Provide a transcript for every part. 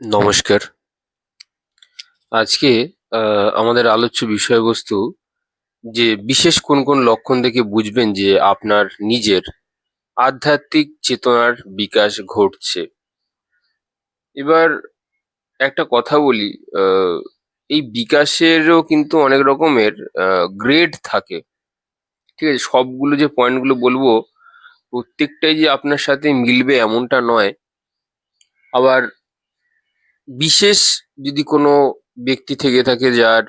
নমস্কার। আজকে আমাদের আলোচ্য বিষয়বস্তু যে বিশেষ কোন কোন লক্ষণ দেখে বুঝবেন যে আপনার নিজের আধ্যাত্মিক চেতনার বিকাশ ঘটছে। এবার একটা কথা বলি, আহ, এই বিকাশেরও কিন্তু অনেক রকমের গ্রেড থাকে। ঠিক আছে, সবগুলো যে পয়েন্টগুলো বলবো প্রত্যেকটাই যে আপনার সাথে মিলবে এমনটা নয়। আবার বিশেষ যদি কোনো ব্যক্তি থেকে থাকে যার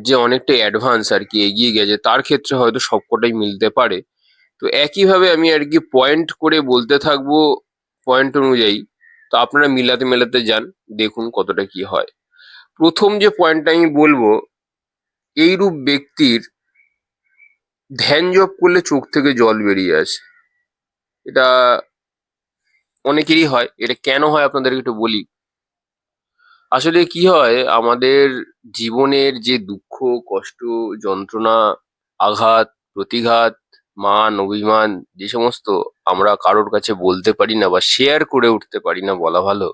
যে অনেকটা অ্যাডভান্স আর কি, এগিয়ে গেছে, তার ক্ষেত্রে হয়তো সবকটাই মিলতে পারে। তো একইভাবে আমি আর কি পয়েন্ট করে বলতে থাকবো, পয়েন্ট অনুযায়ী। তো আপনারা মিলাতে মেলাতে যান, দেখুন কতটা কি হয়। প্রথম যে পয়েন্টটা আমি বলবো, এইরূপ ব্যক্তির ধ্যান জপ করলে চোখ থেকে জল বেরিয়ে আসে। এটা অনেকেরই হয়। এটা কেন হয় আপনাদেরকে একটু বলি। আসলে কি হয়, আমাদের জীবনের যে দুঃখ, কষ্ট, যন্ত্রণা, আঘাত, প্রতিঘাত, মান, অভিমান, যে সমস্ত আমরা কারোর কাছে বলতে পারি না বা শেয়ার করে উঠতে পারি না, বলা ভালো,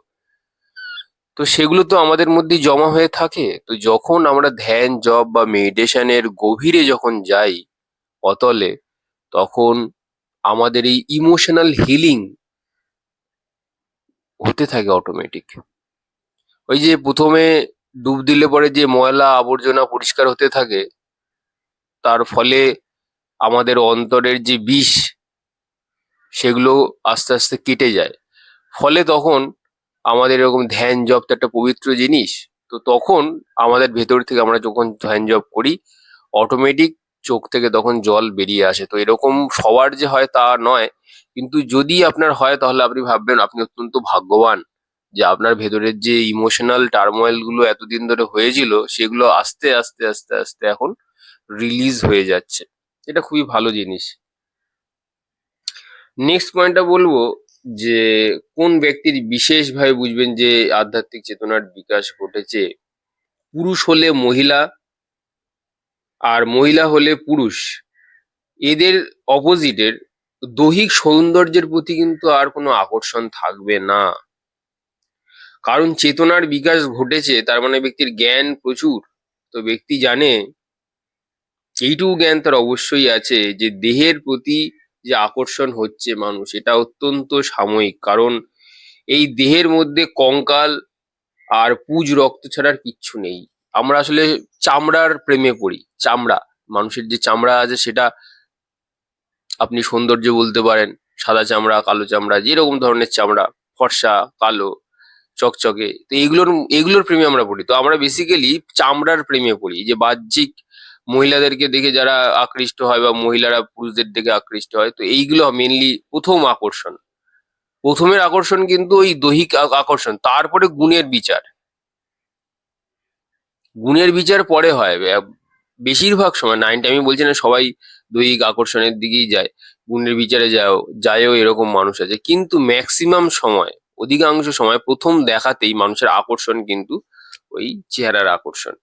তো সেগুলো তো আমাদের মধ্যেই জমা হয়ে থাকে। তো যখন আমরা ধ্যান জপ বা মেডিটেশনের গভীরে যখন যাই, অতলে, তখন আমাদের এই ইমোশনাল হিলিং হতে থাকে অটোমেটিক। ওই যে প্রথমে ডুব দিলে পরে যে ময়লা আবর্জনা পরিষ্কার হতে থাকে, তার ফলে আমাদের অন্তরের যে বিষ, সেগুলো আস্তে আস্তে কেটে যায়। ফলে তখন আমাদের এরকম ধ্যান জপ তো একটা পবিত্র জিনিস। তো তখন আমাদের ভেতর থেকে আমরা যখন ধ্যান জপ করি, অটোমেটিক চোখ থেকে তখন জল বেরিয়ে আসে। তো এরকম সবার যে হয় তা নয়, কিন্তু যদি আপনার হয় তাহলে আপনি ভাববেন আপনি অত্যন্ত ভাগ্যবান, যে আপনার ভেতরের যে ইমোশনাল টার্মোয়েল গুলো এতদিন ধরে হয়েছিল, সেগুলো আস্তে আস্তে আস্তে আস্তে এখন রিলিজ হয়ে যাচ্ছে। এটা খুবই ভালো জিনিস। নেক্সট পয়েন্টটা বলবো যে কোন ব্যক্তির বিশেষভাবে বুঝবেন যে আধ্যাত্মিক চেতনার বিকাশ ঘটেছে। পুরুষ হলে মহিলা, আর মহিলা হলে পুরুষ, এদের অপোজিটের দৈহিক সৌন্দর্যের প্রতি কিন্তু আর কোনো আকর্ষণ থাকবে না। কারণ চেতনার বিকাশ ঘটেছে, তার মানে ব্যক্তির জ্ঞান প্রচুর। তো ব্যক্তি জানে, এইটুকু জ্ঞান তার অবশ্যই আছে, যে দেহের প্রতি যে আকর্ষণ হচ্ছে মানুষ, এটা অত্যন্ত সাময়িক। কারণ এই দেহের মধ্যে কঙ্কাল আর পুজ রক্ত ছাড়া আর কিচ্ছু নেই। আমরা আসলে চামড়ার প্রেমে পড়ি। চামড়া, মানুষের যে চামড়া আছে, সেটা আপনি সৌন্দর্য বলতে পারেন। সাদা চামড়া, কালো চামড়া, যেরকম ধরনের চামড়া, ফর্সা, কালো, চকচকে, তো এগুলোর প্রেমে আমরা পড়ি। তো আমরা বেসিক্যালি চামড়ার প্রেমে পড়ি, যে বাহ্যিক মহিলাদেরকে দেখে যারা আকৃষ্ট হয় বা মহিলারা পুরুষদের দিকে আকৃষ্ট হয়, তো এইগুলো মেনলি প্রথম আকর্ষণ। প্রথমের আকর্ষণ কিন্তু ওই দৈহিক আকর্ষণ, তারপরে গুণের বিচার। গুণের বিচার পরে হয়। বেশিরভাগ সময়, আমি বলছি না সবাই দৈহিক আকর্ষণের দিকেই যায়, গুণের বিচারে যায়ও এরকম মানুষ আছে, কিন্তু ম্যাক্সিমাম সময়, অধিকাংশ সময় প্রথম দেখাতেই মানুষের আকর্ষণ কিন্তু ওই চেহারার আকর্ষণ।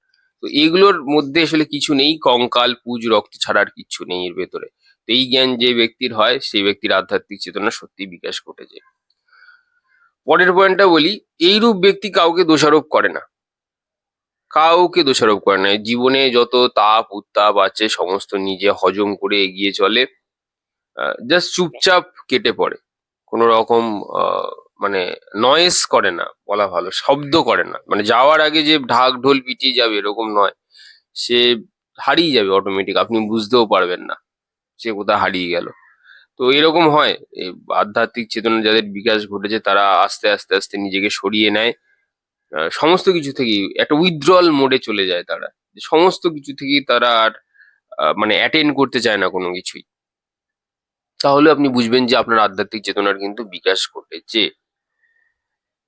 তো এগুলোর মধ্যে আসলে কিছু নেই, কঙ্কাল পুজ রক্ত ছাড়া আর কিচ্ছু নেই এর ভেতরে। তো এই জ্ঞান যে ব্যক্তির হয়, সেই ব্যক্তির আধ্যাত্মিক চেতনা সত্যি বিকাশ ঘটেছে। পরের পয়েন্টটা বলি, এইরূপ ব্যক্তি কাউকে দোষারোপ করে না। কাউকে দোষারোপ করে না। জীবনে যত তাপ উত্তাপ আছে সমস্ত নিজে হজম করে এগিয়ে চলে। জাস্ট চুপচাপ কেটে পড়ে। কোনো রকম আহ, মানে নয়েজ করে না, বলা ভালো, শব্দ করে না। মানে যাওয়ার আগে যে ঢাক ঢোল পিটিয়ে যাবে এরকম নয়। সে হারিয়ে যাবে অটোমেটিক, আপনি বুঝতেও পারবেন না সে কোথায় হারিয়ে গেল। তো এরকম হয়। এই আধ্যাত্মিক চেতনা যাদের বিকাশ ঘটেছে, তারা আস্তে আস্তে আস্তে নিজেকে সরিয়ে নেয় সমস্ত কিছু থেকেই। একটা উইথড্রল মোডে চলে যায় তারা। সমস্ত কিছু থেকেই তারা আর মানে অ্যাটেন্ড করতে চায় না কোনো কিছুই। তাহলে আপনি বুঝবেন যে আপনার আধ্যাত্মিক চেতনার কিন্তু বিকাশ ঘটেছে।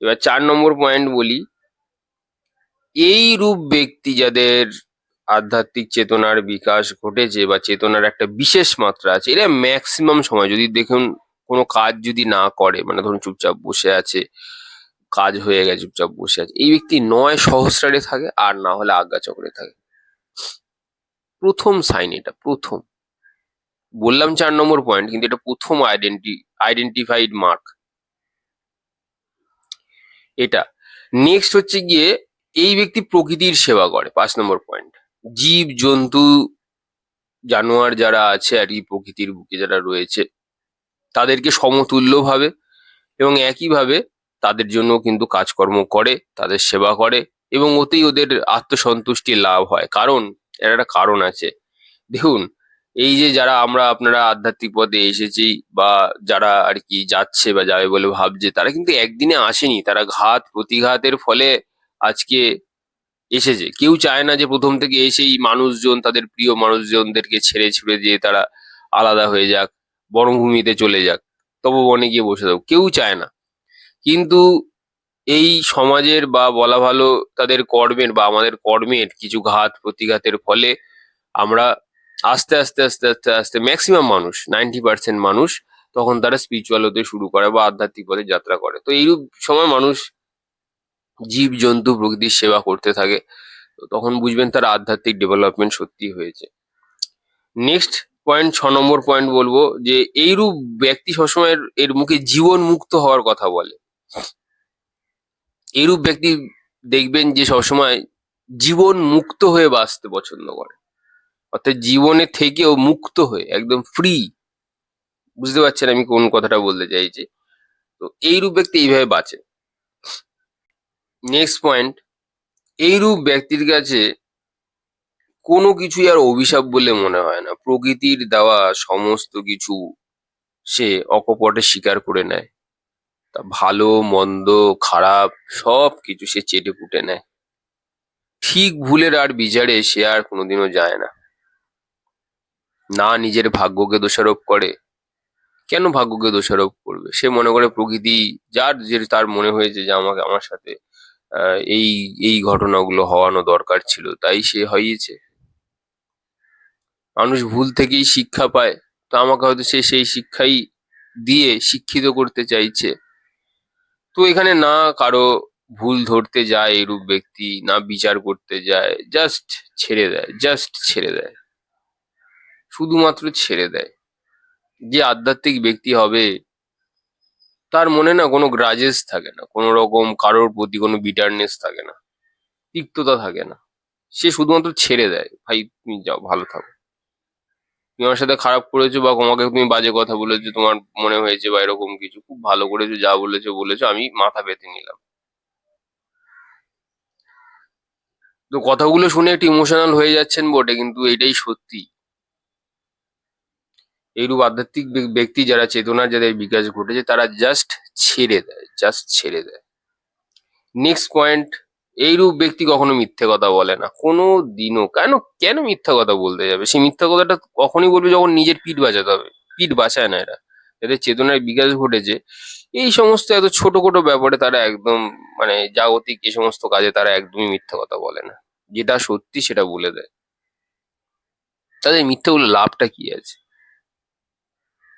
এবার 4 নম্বর পয়েন্ট বলি, এই রূপ ব্যক্তি যাদের আধ্যাত্মিক চেতনার বিকাশ ঘটেছে বা চেতনার একটা বিশেষ মাত্রা আছে, এরা ম্যাক্সিমাম সময় যদি দেখুন, কোনো কাজ যদি না করে, মানে ধরুন চুপচাপ বসে আছে, কাজ হয়ে গেছে চুপচাপ বসে আছে, এই ব্যক্তি নয় সহস্রারে থাকে, আর না হলে আজ্ঞা চক্রে থাকে। প্রথম সাইন, এটা প্রথম। বললাম 4 নম্বর পয়েন্ট, কিন্তু এটা প্রথম আইডেন্টিফাইড মার্ক এটা। নেক্সট হচ্ছে গিয়ে এই ব্যক্তি প্রকৃতির সেবা করে, 5 নম্বর পয়েন্ট। জীব জন্তু জানোয়ার যারা আছে আর কি, প্রকৃতির বুকে যারা রয়েছে তাদেরকে সমতুল্যভাবে এবং একইভাবে তাদের জন্য কিন্তু কাজকর্ম করে, তাদের সেবা করে, এবং ওতেই ওদের আত্মসন্তুষ্টি লাভ হয়। কারণ এর একটা কারণ আছে। দেখুন, এই যে যারা আমরা আপনারা আধ্যাত্মিক পথে এসেছি বা যারা আর কি যাচ্ছে বা যাবে বলে ভাবছে, তারা কিন্তু একদিনে আসেনি, তারা ঘাত প্রতিঘাতের ফলে আজকে এসেছে। কেউ চায় না যে প্রথম থেকে এসেই মানুষজন, তাদের প্রিয় মানুষজনদেরকে ছেড়ে ছুড়ে দিয়ে তারা আলাদা হয়ে যাক, বনভূমিতে চলে যাক, তপবনে গিয়ে বসে থাকুক, কেউ চায় না। কিন্তু এই সমাজের বা বলা ভালো তাদের কর্মের বা আমাদের কর্মের কিছু ঘাত প্রতিঘাতের ফলে আমরা আস্তে আস্তে আস্তে আস্তে আস্তে ম্যাক্সিমাম মানুষ, 90% মানুষ তখন তারা স্পিরিচুয়াল হতে শুরু করে বা আধ্যাত্মিক পথে যাত্রা করে। তো এইরূপ সময় মানুষ জীব জন্তু প্রকৃতির সেবা করতে থাকে। তো তখন বুঝবেন তার আধ্যাত্মিক ডেভেলপমেন্ট সত্যি হয়েছে। নেক্সট পয়েন্ট, 6 নম্বর পয়েন্ট বলবো যে এইরূপ ব্যক্তি সবসময় এর মুখে জীবন মুক্ত হওয়ার কথা বলে। এইরূপ ব্যক্তি দেখবেন যে সবসময় জীবন মুক্ত হয়ে বাঁচতে পছন্দ করে, অর্থাৎ জীবনে থেকেও মুক্ত হয়ে একদম ফ্রি। বুঝতে পারছেন আমি কোন কথাটা বলতে চাইছি? তো এইরূপ ব্যক্তি এইভাবে বাঁচে। নেক্সট পয়েন্ট, এইরূপ ব্যক্তির কাছে কোনো কিছুই আর অভিশাপ বলে মনে হয় না। প্রকৃতির দেওয়া সমস্ত কিছু সে অকপটে স্বীকার করে নেয়। তা ভালো মন্দ খারাপ সব কিছু সে চেটে পুটে নেয়। ঠিক ভুলের আর বিচারে সে আর কোনোদিনও যায় না। না নিজের ভাগ্যকে দোষারোপ করে। কেন ভাগ্যকে দোষারোপ করবে? সে মনে করে প্রকৃতি যার যে তার মনে হয়েছে যে আমাকে আমার সাথে এই এই ঘটনাগুলো হওয়ানো দরকার ছিল, তাই সে হইয়েছে। মানুষ ভুল থেকেই শিক্ষা পায়। তো আমাকে হয়তো সে সেই শিক্ষাই দিয়ে শিক্ষিত করতে চাইছে। তো এখানে না কারো ভুল ধরতে যায় এরূপ ব্যক্তি, না বিচার করতে যায়, জাস্ট ছেড়ে দেয়, জাস্ট ছেড়ে দেয়, শুধুমাত্র ছেড়ে দেয়। যে আধ্যাত্মিক ব্যক্তি হবে তার মনে না কোনো গ্রাজেস থাকে না, কোনো রকম কারোর প্রতি কোনো বিটারনেস থাকে না, তিক্ততা থাকে না। সে শুধুমাত্র ছেড়ে দেয়, ভাই তুমি যাও, ভালো থাকো। তুমি আমার সাথে খারাপ করেছো বা তোমাকে তুমি বাজে কথা বলেছো, তোমার মনে হয়েছে বা এরকম কিছু, খুব ভালো করেছো, যা বলেছো বলেছো, আমি মাথা পেতে নিলাম। তো কথাগুলো শুনে একটু ইমোশনাল হয়ে যাচ্ছেন বটে, কিন্তু এটাই সত্যি। এইরূপ আধ্যাত্মিক ব্যক্তি যারা, চেতনার যাদের বিকাশ ঘটেছে, তারা জাস্ট ছেড়ে দেয়, জাস্ট ছেড়ে দেয়। নেক্সট পয়েন্ট, এইরূপ ব্যক্তি কখনো মিথ্যে কথা বলে না, কোনো দিনও। কেন? কেন মিথ্যা কথা বলতে যাবে? সেই মিথ্যা কথাটা কখনই বলবে যখন নিজের পিঠ বাঁচাতে হবে। পিঠ বাঁচায় না এরা। এদের চেতনার বিকাশ ঘটেছে, এই সমস্ত এত ছোট ছোট ব্যাপারে তারা একদম, মানে জাগতিক এই সমস্ত কাজে তারা একদমই মিথ্যা কথা বলে না। যেটা সত্যি সেটা বলে দেয়। তাদের মিথ্যে বলে লাভটা কি আছে?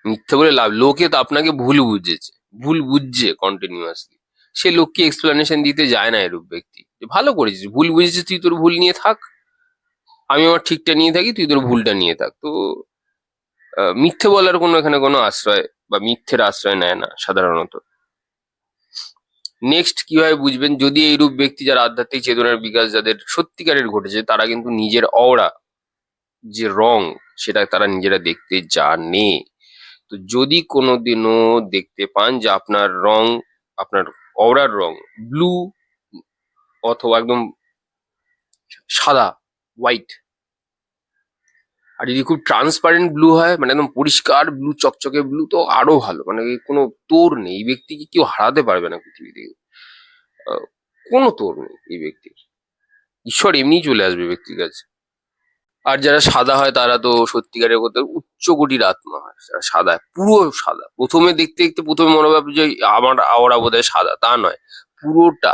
মিথ্যে বলে লাভ, লোকে তো আপনাকে ভুল বুঝেছে, ভুল বুঝছে কন্টিনিউয়াসলি। সে লোককে এক্সপ্লেনেশন দিতে যায় না এরূপ ব্যক্তি, যে ভালো করেছিস, ভুল বুঝেছিস, তুই তোর ভুল নিয়ে থাক, আমি আমার ঠিকটা নিয়ে থাকি, তুই তোর ভুলটা নিয়ে থাক। তো মিথ্যে বলার কোনো এখানে কোনো আশ্রয় বা মিথ্যের আশ্রয় নেয় না সাধারণত। নেক্সট, কিভাবে বুঝবেন? যদি এইরূপ ব্যক্তি যারা আধ্যাত্মিক চেতনার বিকাশ যাদের সত্যিকারের ঘটেছে, তারা কিন্তু নিজের অওরা যে রং, সেটা তারা নিজেরা দেখতে জানে। তো যদি কোনোদিনও দেখতে পান যে আপনার রং, আপনার অওরার রং ব্লু অথবা একদম সাদা, হোয়াইট, আর যদি খুব ট্রান্সপারেন্ট ব্লু হয়, মানে একদম পরিষ্কার ব্লু, চকচকে ব্লু, তো আরো ভালো। মানে কোনো তোর নেই, এই ব্যক্তিকে কেউ হারাতে পারবে না পৃথিবী থেকে। কোনো তোর নেই এই ব্যক্তির, ঈশ্বর এমনিই চলে আসবে ব্যক্তির কাছে। আর যারা সাদা হয় তারা তো সত্যিকারের কথা উচ্চ কোটির আত্মা হয়। যারা সাদা, পুরো সাদা, প্রথমে দেখতে দেখতে প্রথমে মনে হবে যে আমার আওরা বোধহয় সাদা, তা নয়, পুরোটা।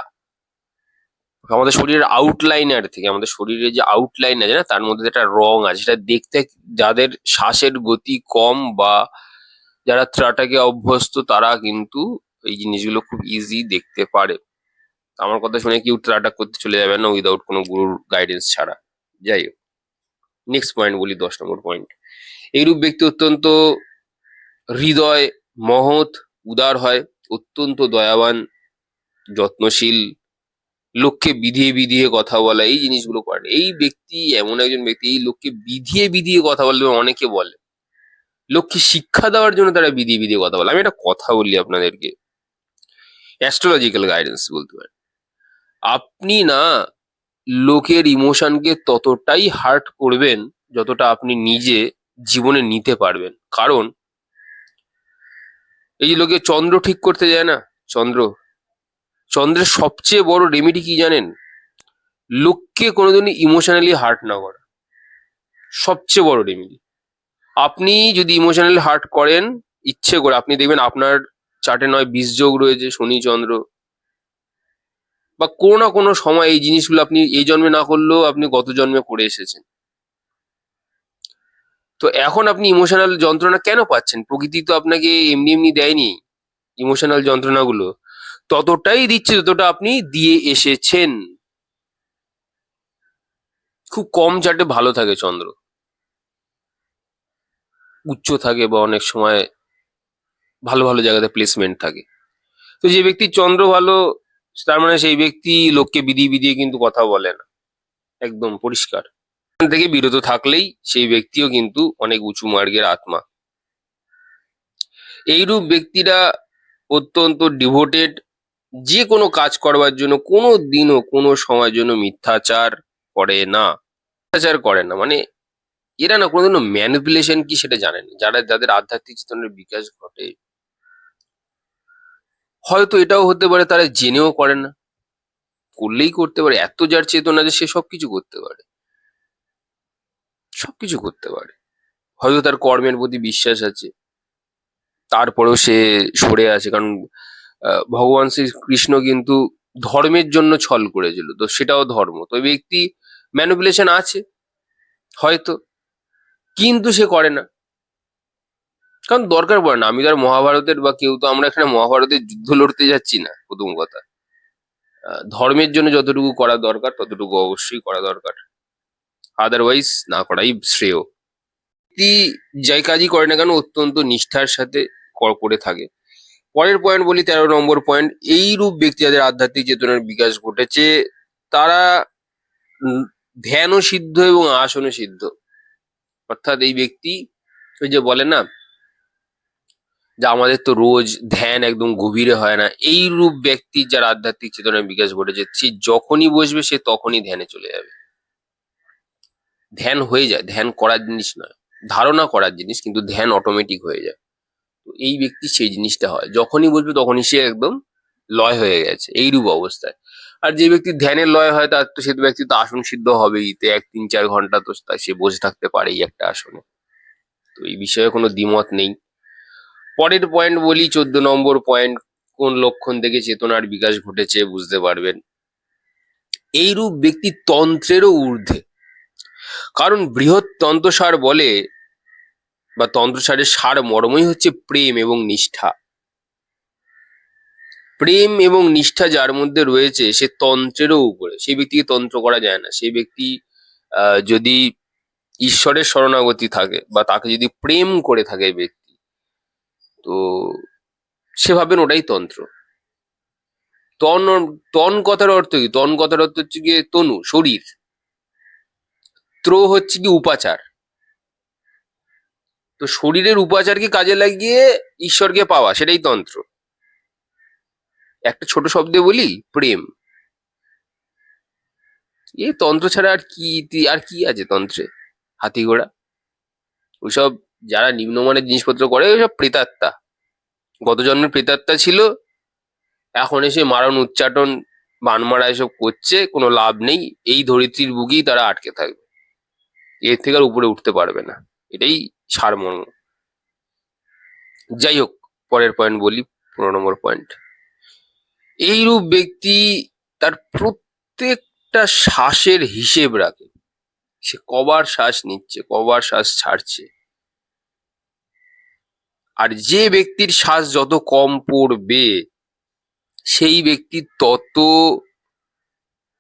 আমাদের শরীরের আউটলাইনার থেকে, আমাদের শরীরে যে আউটলাইন আছে না, তার মধ্যে একটা রং আছে, সেটা দেখতে, যাদের শ্বাসের গতি কম বা যারা ত্রাটাকে অভ্যস্ত, তারা কিন্তু এই জিনিসগুলো খুব ইজি দেখতে পারে। আমার কথা শুনে কেউ ত্রাটা করতে চলে যাবে না উইদাউট কোনো গুরুর গাইডেন্স ছাড়া। যাই হোক, নেক্সট পয়েন্ট বলি, 10 নম্বর পয়েন্ট। এইরূপ ব্যক্তি অত্যন্ত হৃদয় মহৎ, উদার হয়, অত্যন্ত দয়াবান, যত্নশীল, লোককে বিধিয়ে বিধিয়ে কথা বলা, এই জিনিসগুলো করেন। এই ব্যক্তি এমন একজন ব্যক্তি, এই লোককে বিধিয়ে বিধিয়ে কথা বলবে, অনেকে বলে লোককে শিক্ষা দেওয়ার জন্য তারা বিধিয়ে বিধিয়ে কথা বলে। আমি একটা কথা বলি আপনাদেরকে, অ্যাস্ট্রোলজিক্যাল গাইডেন্স বলতে পারেন। আপনি না লোকের ইমোশনকে ততটাই হার্ট করবেন যতটা আপনি নিজে জীবনে নিতে পারবেন। কারণ এই যে লোকে চন্দ্র ঠিক করতে যায় না, চন্দ্র, চন্দ্রের সবচেয়ে বড় রেমেডি কি জানেন? লোককে কোনোদিনই ইমোশনালি হার্ট না করা, সবচেয়ে বড় রেমেডি। আপনি যদি ইমোশনালি হার্ট করেন ইচ্ছে করে, আপনি দেখবেন আপনার চার্টে নয় 20 যোগ রয়েছে, শনি চন্দ্র, বা কোনো না কোনো সময় এই জিনিসগুলো আপনি এই জন্মে না করলেও আপনি গত জন্মে করে এসেছেন। তো এখন আপনি ইমোশনাল যন্ত্রণা কেন পাচ্ছেন? প্রকৃতি তো আপনাকে এমনি এমনি দেয়নি ইমোশনাল যন্ত্রণাগুলো, ততটাই দিচ্ছে যতটা আপনি দিয়ে এসেছেন। খুব কম চার্টে ভালো থাকে চন্দ্র, উচ্চ থাকে, বা অনেক সময় ভালো ভালো জায়গাতে প্লেসমেন্ট থাকে। তো যে ব্যক্তির চন্দ্র ভালো, তার মানে সেই ব্যক্তি লোককে বিধিয়ে বিধিয়ে কিন্তু কথা বলে না, একদম পরিষ্কার। এখান থেকে বিরত থাকলেই সেই ব্যক্তিও কিন্তু অনেক উঁচু মার্গের আত্মা। এইরূপ ব্যক্তিরা অত্যন্ত ডিভোটেড, যে কোনো কাজ করবার জন্য কোনো দিনও কোনো সময়ের জন্য মিথ্যাচার করে না। মিথ্যাচার করে না মানে এরা না কোনোদিনও ম্যানিপুলেশন কি সেটা জানেন। যারা, যাদের আধ্যাত্মিক চেতনার বিকাশ ঘটে, হয়তো এটাও হতে পারে তারা জেনেও করে না, করলেই করতে পারে। এত যার চেতনা যে সে সবকিছু করতে পারে, সবকিছু করতে পারে। হয়তো তার কর্মের প্রতি বিশ্বাস আছে, তারপরেও সে সরে আছে। কারণ ভগবান শ্রীকৃষ্ণ কিন্তু ধর্মের জন্য ছল করেছিল, তো সেটাও ধর্ম। তো ওই ব্যক্তি ম্যানিপুলেশন আছে হয়তো, কিন্তু সে করে না, কারণ দরকার পড়ে না। আমি তো আর মহাভারতের বা কেউ তো আমরা এখানে মহাভারতের যুদ্ধ লড়তে যাচ্ছি না, প্রথম কথা। ধর্মের জন্য যতটুকু করা দরকার ততটুকু অবশ্যই করা দরকার, আদারওয়াইজ না করাই শ্রেয়। ব্যক্তি যাই কাজই করে না কেন অত্যন্ত নিষ্ঠার সাথে করে থাকে। পরের পয়েন্ট বলি, 13 নম্বর পয়েন্ট। এইরূপ ব্যক্তি যাদের আধ্যাত্মিক চেতনার বিকাশ ঘটেছে, তারা ধ্যান সিদ্ধ এবং আসন সিদ্ধ। অর্থাৎ এই ব্যক্তি, ওই যে বলে না যে আমাদের তো রোজ ধ্যান একদম গভীরে হয় না, এইরূপ ব্যক্তির যার আধ্যাত্মিক চেতনার বিকাশ ঘটেছে, সে যখনই বসবে সে তখনই ধ্যানে চলে যাবে। ধ্যান হয়ে যায়, ধ্যান করার জিনিস নয়, ধারণা করার জিনিস, কিন্তু ধ্যান অটোমেটিক হয়ে যায়। তো এই ব্যক্তি সেই জিনিসটা হয়, যখনই বসবে তখনই সে একদম লয় হয়ে গেছে, এইরূপ অবস্থায়। আর যে ব্যক্তি ধ্যানের লয় হয় তার তো সে ব্যক্তি তো আসন সিদ্ধ হবেই, তো 1, 3, 4 ঘন্টা তো সে বসে থাকতে পারেই একটা আসনে। তো এই বিষয়ে কোনো দ্বিমত নেই। পরের পয়েন্ট বলি, 14 নম্বর পয়েন্ট। কোন লক্ষণ থেকে চেতনার বিকাশ ঘটেছে বুঝতে পারবেন? এইরূপ ব্যক্তি তন্ত্রেরও ঊর্ধ্বে। কারণ বৃহৎ তন্ত্রসার বলে, বা তন্ত্রসারের সার মর্মই হচ্ছে প্রেম এবং নিষ্ঠা। প্রেম এবং নিষ্ঠা যার মধ্যে রয়েছে সে তন্ত্রেরও উপরে। সেই ব্যক্তিকে তন্ত্র করা যায় না। সেই ব্যক্তি যদি ঈশ্বরের শরণাগতি থাকে, বা তাকে যদি প্রেম করে থাকে এই ব্যক্তি, তো সে ভাবেন ওটাই তন্ত্র। তন, তন কথার অর্থ কি? তন কথার অর্থ হচ্ছে গিয়ে তনু, শরীর। ত্র হচ্ছে কি উপাচার। তো শরীরের উপাচারকে কাজে লাগিয়ে ঈশ্বরকে পাওয়া, সেটাই তন্ত্র। একটা ছোট শব্দে বলি, প্রেম। এই তন্ত্র ছাড়া আর কি, আর কি আছে তন্ত্রে? হাতি ঘোড়া, ওইসব যারা নিম্নমানের জিনিসপত্র করে ওইসব প্রেতাত্মা, গত জন্মের প্রেতাত্মা ছিল, এখন এসে মারণ উচ্চাটন বান মারা এসব করছে, কোনো লাভ নেই। এই ধরিত্রীর বুকেই তারা আটকে থাকবে, এর থেকে আর উপরে উঠতে পারবে না, এটাই সারমর্ম। যাই হোক, পরের পয়েন্ট বলি, 15 নম্বর পয়েন্ট। এইরূপ ব্যক্তি তার প্রত্যেকটা শ্বাসের হিসেব রাখে, সে কবার শ্বাস নিচ্ছে, কবার শ্বাস ছাড়ছে। আর যে ব্যক্তির শ্বাস যত কম পড়বে সেই ব্যক্তির তত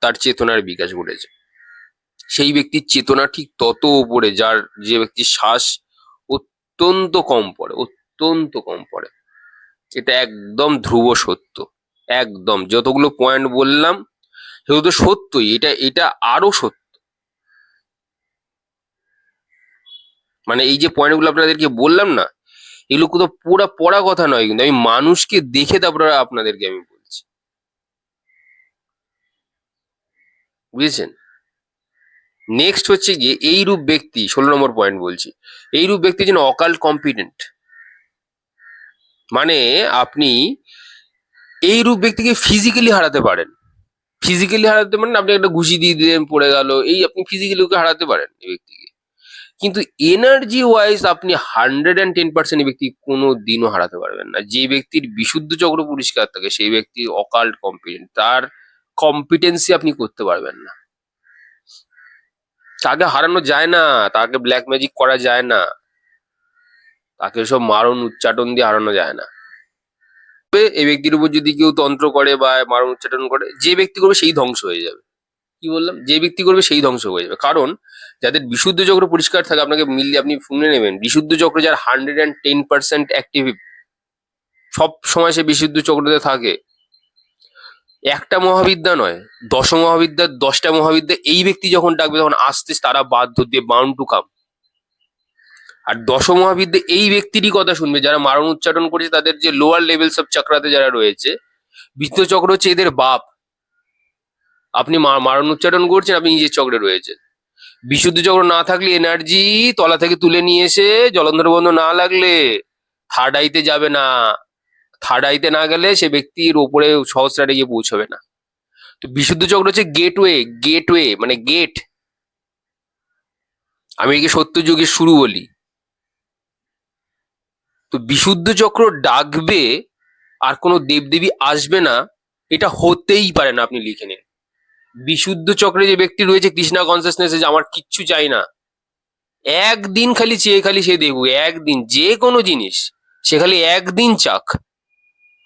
তার চেতনার বিকাশ ঘটেছে। সেই ব্যক্তির চেতনা ঠিক তত উপরে, যার, যে ব্যক্তির শ্বাস অত্যন্ত কম পড়ে, অত্যন্ত কম পড়ে। এটা একদম ধ্রুব সত্য। একদম যতগুলো পয়েন্ট বললাম সেগুলো তো সত্যই, এটা এটা আরো সত্য। মানে এই যে পয়েন্টগুলো আপনাদেরকে বললাম না, এগুলো কোথাও পুরা পড়া কথা নয়, কিন্তু আমি মানুষকে দেখে তারপরে আপনাদেরকে আমি বলছি, বুঝেছেন? নেক্সট হচ্ছে গিয়ে এইরূপ ব্যক্তি, 16 নম্বর পয়েন্ট বলছি, এইরূপ ব্যক্তি যেন অকাল্ট কম্পিটেন্ট। মানে আপনি এইরূপ ব্যক্তিকে ফিজিক্যালি হারাতে পারেন। ফিজিক্যালি হারাতে পারেন, আপনি একটা ঘুষি দিয়ে দিলেন পড়ে গেল, এই আপনি ফিজিক্যালি ওকে হারাতে পারেন এই ব্যক্তিকে। কিন্তু এনার্জি ওয়াইজ আপনি 110% এই ব্যক্তি কোনো দিনও হারাতে পারবেন না। যে ব্যক্তির বিশুদ্ধ চক্র পরিষ্কার থাকে সেই ব্যক্তি অকাল্ট কম্পিটেন্ট, তার কম্পিটেন্সি আপনি করতে পারবেন না। তাকে হারানো যায় না, তাকে ব্ল্যাক ম্যাজিক করা যায় না, তাকে সব মারণ উচ্চাটন দিয়ে হারানো যায় না। এই ব্যক্তির উপর যদি কেউ তন্ত্র করে বা মারণ উচ্চাটন করে, যে ব্যক্তি করবে সেই ধ্বংস হয়ে যাবে। কি বললাম? যে ব্যক্তি করবে সেই ধ্বংস হয়ে যাবে। কারণ যাদের বিশুদ্ধ চক্র পরিষ্কার থাকে, আপনাকে মিললে আপনি শুনে নেবেন, বিশুদ্ধ চক্র যার 110% অ্যাক্টিভ, সব সময় সে বিশুদ্ধ চক্রতে থাকে। একটা মহাবিদ্যা নয়, মহাবিদ্যার 10টা মহাবিদ্যা এই ব্যক্তি যখন ডাকবে তখন আস্তে তারা বাধ্য দিয়ে বাউন্ড টু কাম। আর মহাবিদ্যা এই ব্যক্তিরই কথা শুনবে যারা মারণ উচ্চারণ করেছে, তাদের যে লোয়ার লেভেলস অফ চক্রাতে যারা রয়েছে। বিশুদ্ধ চক্র হচ্ছে এদের বাপ। আপনি মারণ উচ্চারণ করছেন, আপনি নিজের চক্রে রয়েছে। বিশুদ্ধ চক্র না থাকলে এনার্জি তলা থেকে তুলে নিয়ে এসে জলন্ধর বন্ধ না লাগলে থার্ড আইতে যাবে না। থার্ড আইতে না গেলে সে ব্যক্তির ওপরে সহস্রারে গিয়ে পৌঁছবে না। তো বিশুদ্ধ চক্র হচ্ছে গেটওয়ে, গেটওয়ে মানে গেট। আমি একে সত্য যুগের শুরু বলি। তো বিশুদ্ধ চক্র ডাকবে আর কোনো দেবদেবী আসবে না, এটা হতেই পারে না। আপনি লিখে নিন, বিশুদ্ধ চক্রে যে ব্যক্তি রয়েছে কৃষ্ণা কনসিয়াসনেস, যে আমার কিচ্ছু চাই না, একদিন খালি চেয়ে খালি সে দেখুক, একদিন যে কোনো জিনিস সে খালি একদিন চাক,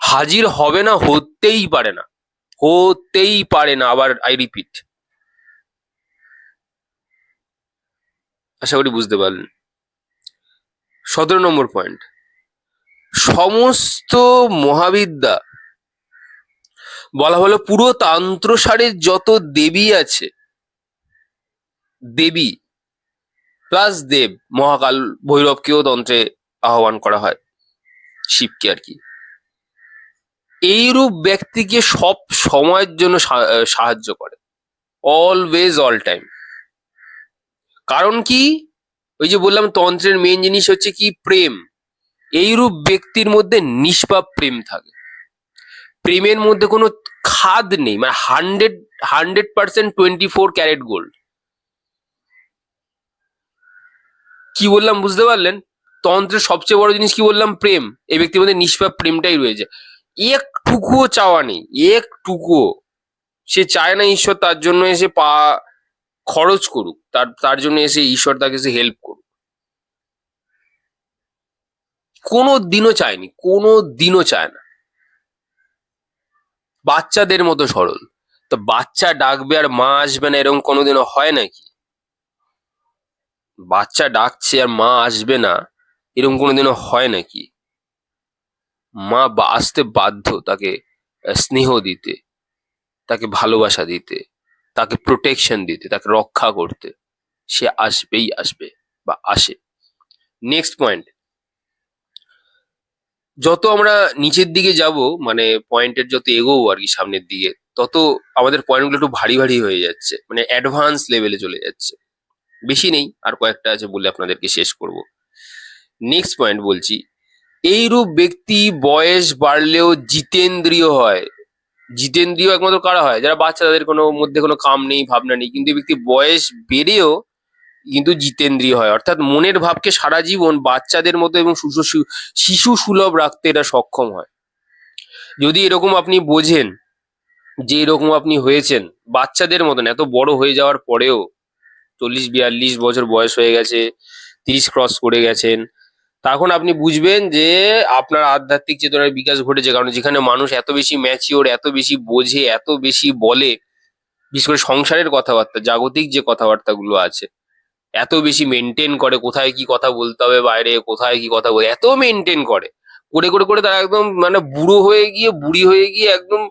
হাজির হবে না, হতেই পারে না, হতেই পারে না। আবার আই রিপিট, আশা করি বুঝতে পারলেন। 17 নম্বর পয়েন্ট, সমস্ত মহাবিদ্যা বলা হলো পুরো তান্ত্রসারের যত দেবী আছে, দেবী প্লাস দেব, মহাকাল ভৈরবকেও তন্ত্রে আহ্বান করা হয়, শিবকে আর কি, এইরূপ ব্যক্তিকে সব সময়ের জন্য সাহায্য করে, অলওয়েজ অল টাইম। কারণ কি? ওই যে বললাম তন্ত্রের মেন জিনিস হচ্ছে কি? প্রেম। এইরূপ ব্যক্তির মধ্যে নিষ্পাপ প্রেম থাকে, প্রেমের মধ্যে কোনো খাদ নেই, মানে 100% 24 ক্যারেট গোল্ড। কি বললাম বুঝতে পারলেন? তন্ত্রের সবচেয়ে বড় জিনিস কি বললাম? প্রেম। এই ব্যক্তির মধ্যে নিষ্পাপ প্রেমটাই রয়েছে, একটুকুও চাওয়া নেই, একটুকুও। সে চায় না ঈশ্বর তার জন্য এসে খরচ করুক, তার জন্য এসে ঈশ্বর তাকে এসে হেল্প করুক, কোনো দিনও চায়নি, কোনো দিনও চায় না। বাচ্চাদের মতো সরল। তো বাচ্চা ডাকবে আর মা আসবে না, এরকম কোনোদিনও হয় নাকি? বাচ্চা ডাকছে আর মা আসবে না, এরকম কোনোদিনও হয় নাকি? মা আসতে বাধ্য, তাকে স্নেহ দিতে, তাকে ভালোবাসা দিতে, তাকে প্রোটেকশন দিতে, তাকে রক্ষা করতে। সে আসবেই আসবে বা আসে। নেক্সট পয়েন্ট, যত আমরা নিচের দিকে যাব, মানে পয়েন্টের যত এগোবো আর কি সামনের দিকে, তত আমাদের পয়েন্টগুলো একটু ভারী ভারী হয়ে যাচ্ছে, মানে অ্যাডভান্স লেভেলে চলে যাচ্ছে। বেশি নেই, আর কয়েকটা আছে বলে আপনাদেরকে শেষ করব। নেক্সট পয়েন্ট বলছি, এইরূপ ব্যক্তি বয়স বাড়লেও জিতেন্দ্রীয় হয়। জিতেন্দ্রীয় একমাত্র কারা হয়? যারা বাচ্চা, তাদের কোনো মধ্যে কোনো কাম নেই, ভাবনা নেই, কিন্তু এই ব্যক্তি বয়স বেড়েও কিন্তু জিতেন্দ্রীয় হয়, অর্থাৎ মনের ভাবকে সারা জীবন বাচ্চাদের মতো এবং শিশু সুলভ রাখতে এটা সক্ষম হয়। যদি এরকম আপনি বোঝেন যে এরকম আপনি হয়েছেন বাচ্চাদের মতন, এত বড় হয়ে যাওয়ার পরেও 40-42 বছর বয়স হয়ে গেছে, 30 ক্রস করে গেছেন, তখন আপনি বুঝবেন যে আপনার আধ্যাত্মিক চেতনার বিকাশ ঘটেছে। কারণ যেখানে মানুষ এত বেশি ম্যাচিওর, এত বেশি বোঝে, এত বেশি বলে, বিশেষ করে সংসারের কথাবার্তা, জাগতিক যে কথাবার্তাগুলো আছে, এত বেশি মেনটেন করে, কোথায় কি কথা বলতে হবে বাইরে, কোথায় কি কথা বলে, এত মেনটেন করে, করে করে করে তারা একদম মানে বুড়ো হয়ে গিয়ে, বুড়ি হয়ে গিয়ে একদম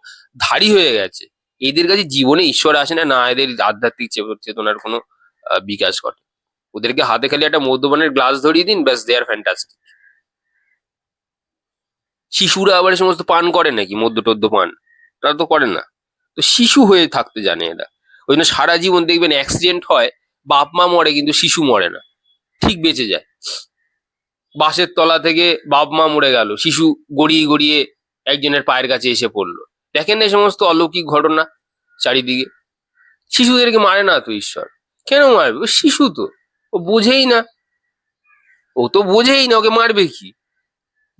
ধাড়ি হয়ে গেছে। এদের কাছে জীবনে ঈশ্বর আসে না, না এদের আধ্যাত্মিক চেতনার কোনো বিকাশ ঘটে। ওদেরকে হাতে খালি একটা মদ্যপানের গ্লাস ধরিয়ে দিন, ব্যাস, দে আর ফ্যান্টাস্টিক। শিশুরা আবার এই সমস্ত পান করে নাকি, মদ্য টদ্য পান? তারা তো করে না। তো শিশু হয়ে থাকতে জানে এরা। ওই জন্য সারা জীবন দেখবেন অ্যাক্সিডেন্ট হয়, বাপ মা মরে কিন্তু শিশু মরে না, ঠিক বেঁচে যায়। বাসের তলা থেকে বাপ মা মরে গেল, শিশু গড়িয়ে গড়িয়ে একজনের পায়ের কাছে এসে পড়লো। দেখেন না এই সমস্ত অলৌকিক ঘটনা চারিদিকে। শিশুদেরকে মারে না তো ঈশ্বর, কেন মারবে? ও শিশু তো, ও বোঝেই না, ও তো বোঝেই না, ওকে মারবে কি?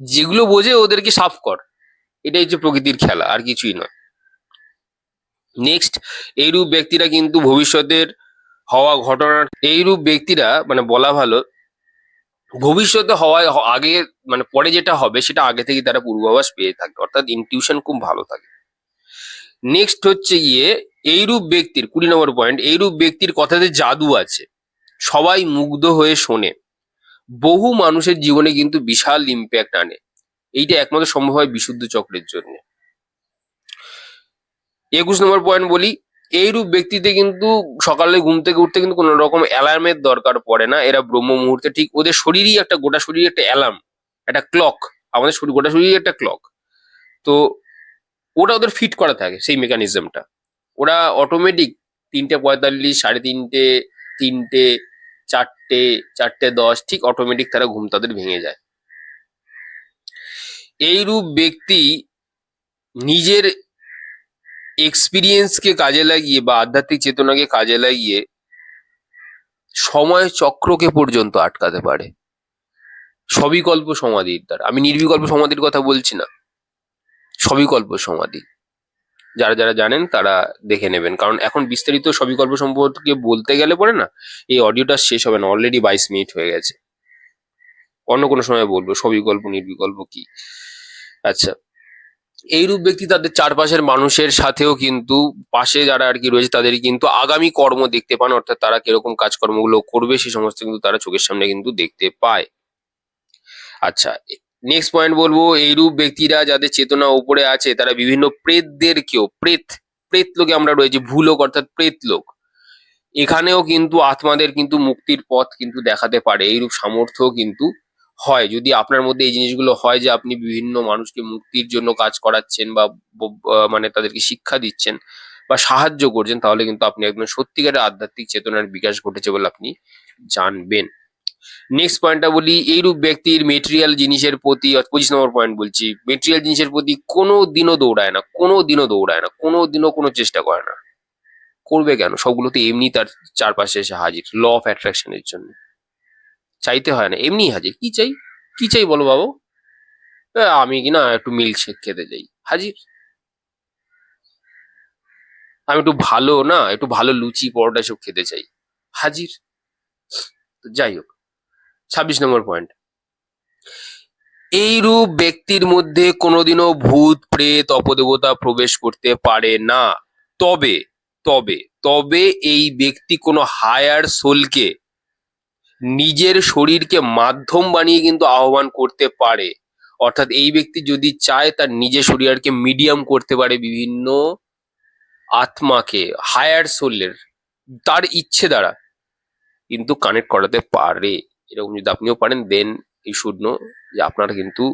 যেগুলো বোঝে ওদেরকে সাফ কর। এটাই হচ্ছে প্রকৃতির খেলা, আর কিছুই নয়। নেক্সট, এইরূপ ব্যক্তিরা কিন্তু ভবিষ্যতের হওয়া ঘটনার, এইরূপ ব্যক্তিরা মানে বলা ভালো, ভবিষ্যতে হওয়ায় আগে মানে পরে যেটা হবে সেটা আগে থেকে তারা পূর্বাভাস পেয়ে থাকে, অর্থাৎ ইনটিউশন খুব ভালো থাকে। নেক্সট হচ্ছে গিয়ে, এইরূপ ব্যক্তির 20 নম্বর পয়েন্ট, এইরূপ ব্যক্তির কথাতে জাদু আছে, সবাই মুগ্ধ হয়ে শোনে, বহু মানুষের জীবনে কিন্তু বিশাল ইম্প্যাক্ট আনে। এইটা একমাত্র সম্ভব হয় বিশুদ্ধ চক্রের জন্য। 21 নম্বর পয়েন্ট বলি, এইরূপ ব্যক্তিতে কিন্তু সকালে ঘুম থেকে উঠতে কিন্তু কোনো রকম অ্যালার্মের দরকার পড়ে না। এরা ব্রহ্ম মুহূর্তে ঠিক ওদের শরীরই একটা, গোটা শরীর একটা অ্যালার্ম, একটা ক্লক। আমাদের শরীর, গোটা শরীরই একটা ক্লক। তো ওটা ওদের ফিট করা থাকে, সেই মেকানিজমটা। ওরা অটোমেটিক 3:45, 3:30, 3টে, 4টে, 4:10 ঠিক অটোমেটিক তারা ঘুম তাদের ভেঙে যায়। এইরূপ ব্যক্তি নিজের এক্সপিরিয়েন্সকে কাজে লাগিয়ে বা আধ্যাত্মিক চেতনাকে কাজে লাগিয়ে সময় চক্রকে পর্যন্ত আটকাতে পারে সবিকল্প সমাধির দ্বারা। আমি নির্বিকল্প সমাধির কথা বলছি না, সবিকল্প সমাধি। যারা যারা জানেন তারা দেখে নেবেন, কারণ এখন বিস্তারিত সবিকল্প সম্পর্কে বলতে গেলে পরে না এই অডিওটা শেষ হবে না, অলরেডি 22 মিনিট হয়ে গেছে। অন্য কোনো সময় বলবো সবিকল্প নির্বিকল্প কি। আচ্ছা, এইরূপ ব্যক্তি তাদের চারপাশের মানুষের সাথেও কিন্তু, পাশে যারা আর কি রয়েছে তাদের কিন্তু আগামী কর্ম দেখতে পান, অর্থাৎ তারা কিরকম কাজকর্মগুলো করবে সেই সমস্ত কিন্তু তারা চোখের সামনে কিন্তু দেখতে পায়। আচ্ছা, নেক্সট পয়েন্ট বলবো, এইরূপ ব্যক্তিরা যাদের চেতনা উপরে আছে তারা বিভিন্ন প্রেতদেরকেও, প্রেত লোকে আমরা রয়েছি, ভূলোক অর্থাৎ প্রেত লোক, এখানেও কিন্তু আত্মাদের কিন্তু মুক্তির পথ কিন্তু দেখাতে পারে। এইরূপ সামর্থ্য কিন্তু হয়, যদি আপনার মধ্যে এই জিনিসগুলো হয় যে আপনি বিভিন্ন মানুষকে মুক্তির জন্য কাজ করাচ্ছেন বা মানে তাদেরকে শিক্ষা দিচ্ছেন বা সাহায্য করছেন, তাহলে কিন্তু আপনি একদম সত্যিকারের আধ্যাত্মিক চেতনার বিকাশ ঘটেছে বলে আপনি জানবেন। নেক্সট পয়েন্টটা বলি, এইরূপ ব্যক্তির মেটেরিয়াল জিনিসের প্রতি, 25 নম্বর পয়েন্ট বলছি, মেটেরিয়াল জিনিসের প্রতি কোনো দিনও দৌড়ায় না, কোনো দিনও দৌড়ায় না, কোনো দিনও কোনো চেষ্টা করে না। করবে কেন? সবগুলো তো এমনি তার চারপাশে এসে হাজির, ল অফ অ্যাট্রাকশনের জন্য। চাইতে হয় না, এমনি হাজির। কি চাই, কি চাই বলো বাবু? আমি কি না একটু মিল্ক শেক খেতে চাই, হাজির। আমি একটু ভালো না, একটু ভালো লুচি পরোটা সব খেতে চাই, হাজির। তো যাই হোক, 26 নম্বর পয়েন্ট, এইরূপ ব্যক্তির মধ্যে কোনোদিনও ভূত প্রেত অপদেবতা প্রবেশ করতে পারে না। তবে তবে তবে এই ব্যক্তি কোনো হায়ার সোলকে নিজের শরীরকে মাধ্যম বানিয়ে কিন্তু আহ্বান করতে পারে, অর্থাৎ এই ব্যক্তি যদি চায় তার নিজের শরীরকে মিডিয়াম করতে পারে বিভিন্ন আত্মাকে, হায়ার সোলের, তার ইচ্ছে দ্বারা কিন্তু কানেক্ট করাতে পারে। এরকম যদি আপনিও পারেন, দেন ইউ শুড নো যে আপনারা কিন্তু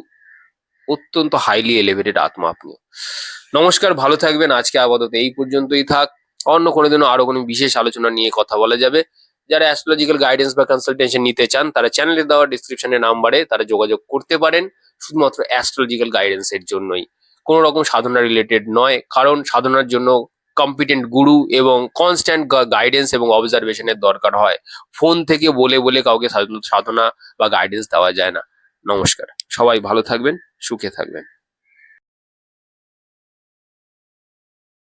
অত্যন্ত হাইলি এলিভেটেড আত্মা আপনিও। নমস্কার, ভালো থাকবেন। আজকে আপাতত এই পর্যন্তই থাক। অন্য কোনো দিনও আরো কোনো বিশেষ আলোচনা নিয়ে কথা বলা যাবে। যারা অ্যাস্ট্রোলজিক্যাল গাইডেন্স বা কনসালটেশন নিতে চান তারা চ্যানেলে দেওয়া ডিসক্রিপশনের নাম্বারে তারা যোগাযোগ করতে পারেন, শুধুমাত্র অ্যাস্ট্রোলজিক্যাল গাইডেন্সের জন্যই, কোনো রকম সাধনা রিলেটেড নয়। কারণ সাধনার জন্য কম্পিটেন্ট গুরু এবং কনস্ট্যান্ট গাইডেন্স এবং অবজারভেশনের দরকার হয়। ফোন থেকে বলে বলে কাউকে সাধনা বা গাইডেন্স দেওয়া যায় না। নমস্কার, সবাই ভালো থাকবেন, সুখে থাকবেন।